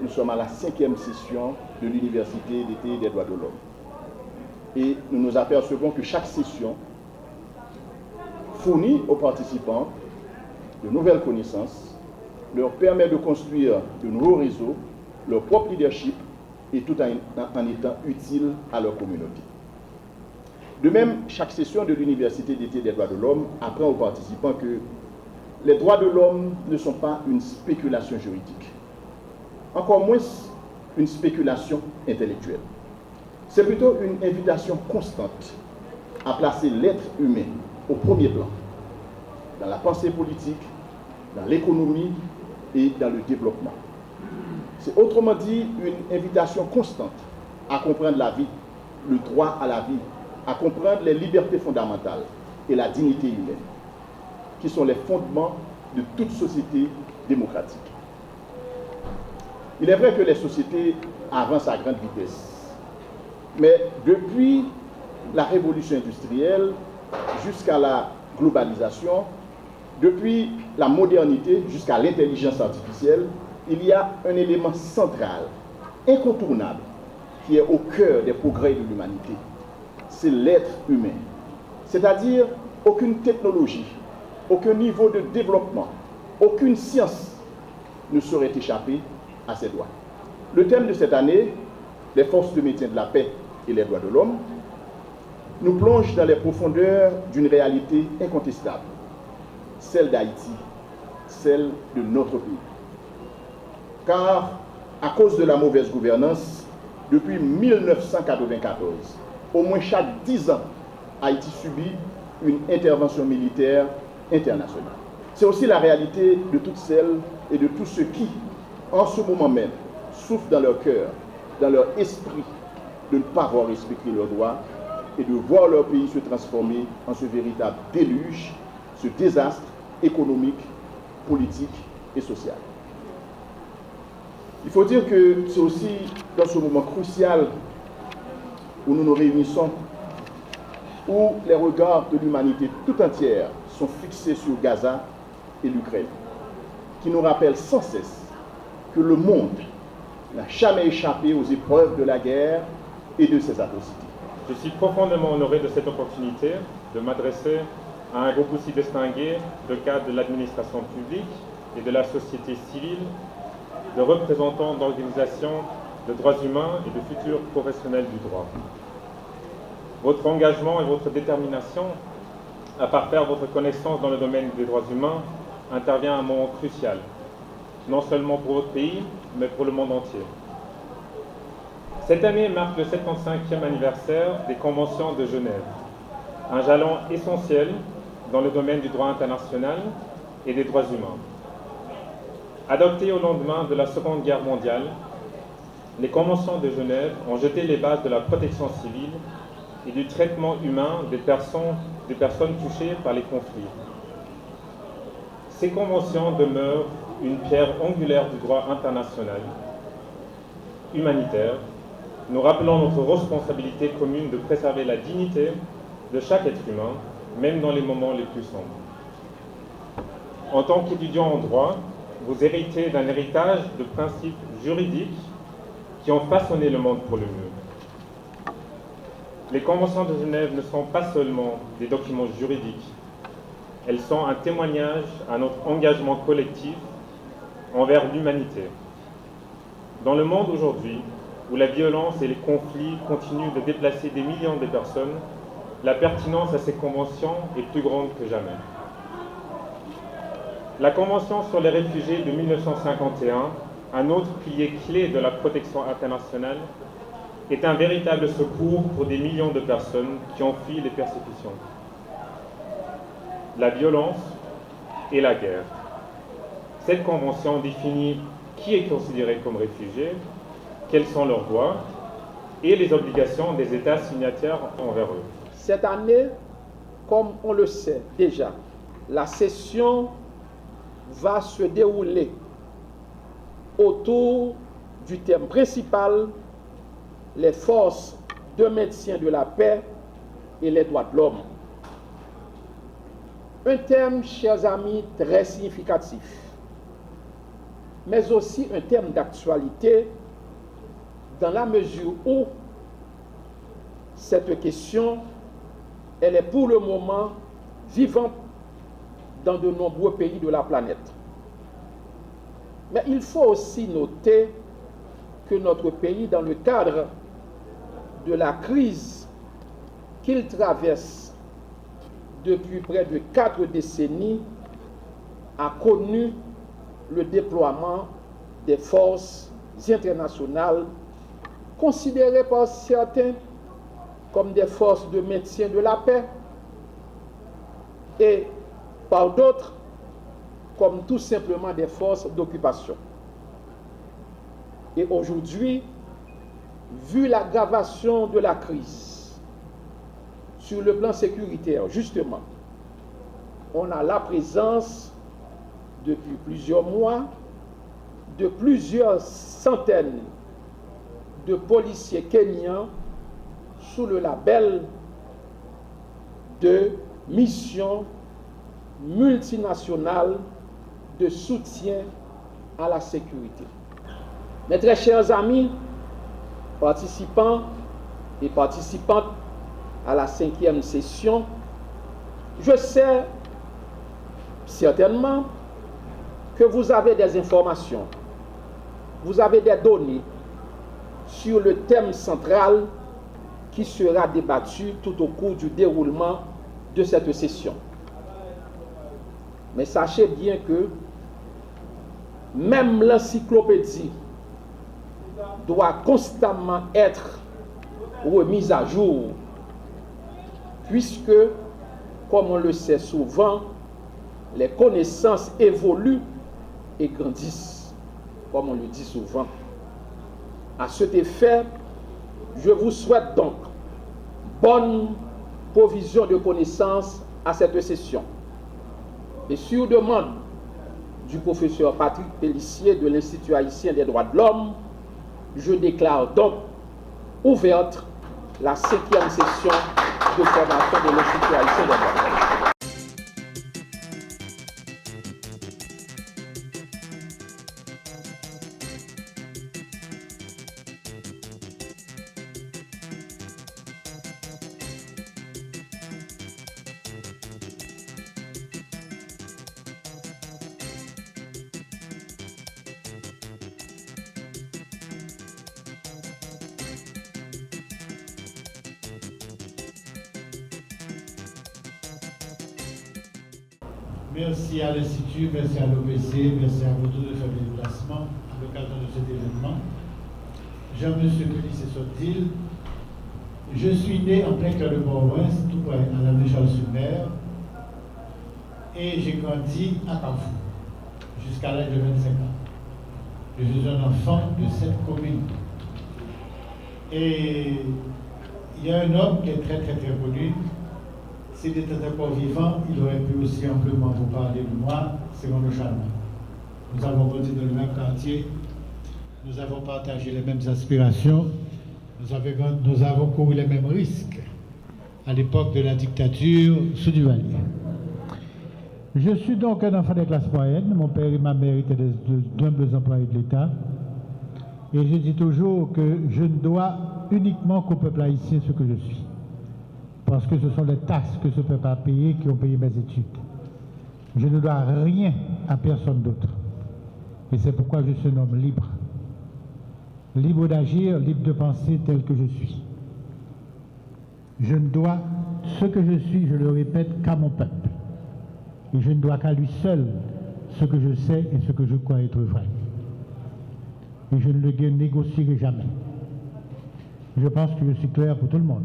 nous sommes à la 5e session de l'Université d'été des droits de l'homme. Et nous nous apercevons que chaque session fournit aux participants de nouvelles connaissances, leur permet de construire de nouveaux réseaux, leur propre leadership, et tout en étant utile à leur communauté. De même, chaque session de l'Université d'été des droits de l'homme apprend aux participants que les droits de l'homme ne sont pas une spéculation juridique, encore moins une spéculation intellectuelle. C'est plutôt une invitation constante à placer l'être humain au premier plan, dans la pensée politique, dans l'économie et dans le développement. C'est autrement dit une invitation constante à comprendre la vie, le droit à la vie, à comprendre les libertés fondamentales et la dignité humaine, qui sont les fondements de toute société démocratique. Il est vrai que les sociétés avancent à grande vitesse, mais depuis la révolution industrielle jusqu'à la globalisation, depuis la modernité jusqu'à l'intelligence artificielle, il y a un élément central, incontournable, qui est au cœur des progrès de l'humanité. C'est l'être humain. C'est-à-dire aucune technologie, aucun niveau de développement, aucune science ne saurait échapper à ses droits. Le thème de cette année, les forces de maintien de la paix et les droits de l'homme, nous plonge dans les profondeurs d'une réalité incontestable, celle d'Haïti, celle de notre pays. Car, à cause de la mauvaise gouvernance, depuis 1994, au moins chaque 10 ans, Haïti subit une intervention militaire internationale. C'est aussi la réalité de toutes celles et de tous ceux qui, en ce moment même, souffrent dans leur cœur, dans leur esprit, de ne pas voir respecter leurs droits et de voir leur pays se transformer en ce véritable déluge, ce désastre économique, politique et social. Il faut dire que c'est aussi dans ce moment crucial où nous nous réunissons, où les regards de l'humanité tout entière sont fixés sur Gaza et l'Ukraine, qui nous rappellent sans cesse que le monde n'a jamais échappé aux épreuves de la guerre et de ses atrocités. Je suis profondément honoré de cette opportunité de m'adresser à un groupe aussi distingué de cadres de l'administration publique et de la société civile, de représentants d'organisations de droits humains et de futurs professionnels du droit. Votre engagement et votre détermination à parfaire votre connaissance dans le domaine des droits humains intervient à un moment crucial, non seulement pour votre pays, mais pour le monde entier. Cette année marque le 75e anniversaire des Conventions de Genève, un jalon essentiel dans le domaine du droit international et des droits humains. Adoptées au lendemain de la Seconde Guerre mondiale, les Conventions de Genève ont jeté les bases de la protection civile et du traitement humain des personnes touchées par les conflits. Ces conventions demeurent une pierre angulaire du droit international, humanitaire, nous rappelant notre responsabilité commune de préserver la dignité de chaque être humain, même dans les moments les plus sombres. En tant qu'étudiant en droit, vous héritez d'un héritage de principes juridiques qui ont façonné le monde pour le mieux. Les Conventions de Genève ne sont pas seulement des documents juridiques, elles sont un témoignage à notre engagement collectif envers l'humanité. Dans le monde aujourd'hui, où la violence et les conflits continuent de déplacer des millions de personnes, la pertinence à ces conventions est plus grande que jamais. La Convention sur les réfugiés de 1951, un autre pilier clé de la protection internationale, est un véritable secours pour des millions de personnes qui ont fui les persécutions, la violence et la guerre. Cette convention définit qui est considéré comme réfugié, quels sont leurs droits et les obligations des États signataires envers eux. Cette année, comme on le sait déjà, la session va se dérouler autour du thème principal, les forces de maintien de la paix et les droits de l'homme. Un thème, chers amis, très significatif. mais aussi un thème d'actualité dans la mesure où cette question, elle est pour le moment vivante dans de nombreux pays de la planète. Mais il faut aussi noter que notre pays, dans le cadre de la crise qu'il traverse depuis près de 4 décennies, a connu le déploiement des forces internationales considérées par certains comme des forces de maintien de la paix et par d'autres comme tout simplement des forces d'occupation. Et aujourd'hui, vu l'aggravation de la crise sur le plan sécuritaire, justement, on a la présence depuis plusieurs mois de plusieurs centaines de policiers kenyans sous le label de mission multinationale de soutien à la sécurité. Mes très chers amis, participants et participantes à la 5e session, je sais certainement que vous avez des informations, vous avez des données sur le thème central qui sera débattu tout au cours du déroulement de cette session. Mais sachez bien que même l'encyclopédie doit constamment être remise à jour, puisque, comme on le sait souvent, les connaissances évoluent et grandissent, comme on le dit souvent. À cet effet, je vous souhaite donc bonne provision de connaissances à cette session. Et sur demande du professeur Patrick Pellissier de l'Institut haïtien des droits de l'homme, je déclare donc ouverte la 5e session de formation de l'Institut haïtien des droits de l'homme. Merci à l'Institut, merci à l'OBC, merci à vous tous de faire le déplacement à l'occasion de cet événement. Jean-Monsieur Pellissier Sotil, je suis né en plein cœur de Port-au-Prince, tout près à l'avenue Charles-sur-Mer, et j'ai grandi à Carrefour jusqu'à l'âge de 25 ans. Je suis un enfant de cette commune. Et il y a un homme qui est très connu. S'il était encore vivant, il aurait pu aussi amplement vous parler de moi, c'est Renaud Chalma. Nous avons grandi dans le même quartier, nous avons partagé les mêmes aspirations, nous avons couru les mêmes risques à l'époque de la dictature sous Duvalier. Je suis donc un enfant des classes moyennes, mon père et ma mère étaient d'humbles employés de l'État, et je dis toujours que je ne dois uniquement qu'au peuple haïtien ce que je suis. Parce que ce sont les taxes que ce peuple a payées qui ont payé mes études. Je ne dois rien à personne d'autre. Et c'est pourquoi je suis un homme libre. Libre d'agir, libre de penser tel que je suis. Je ne dois ce que je suis, je le répète, qu'à mon peuple. Et je ne dois qu'à lui seul ce que je sais et ce que je crois être vrai. Et je ne le négocierai jamais. Je pense que je suis clair pour tout le monde.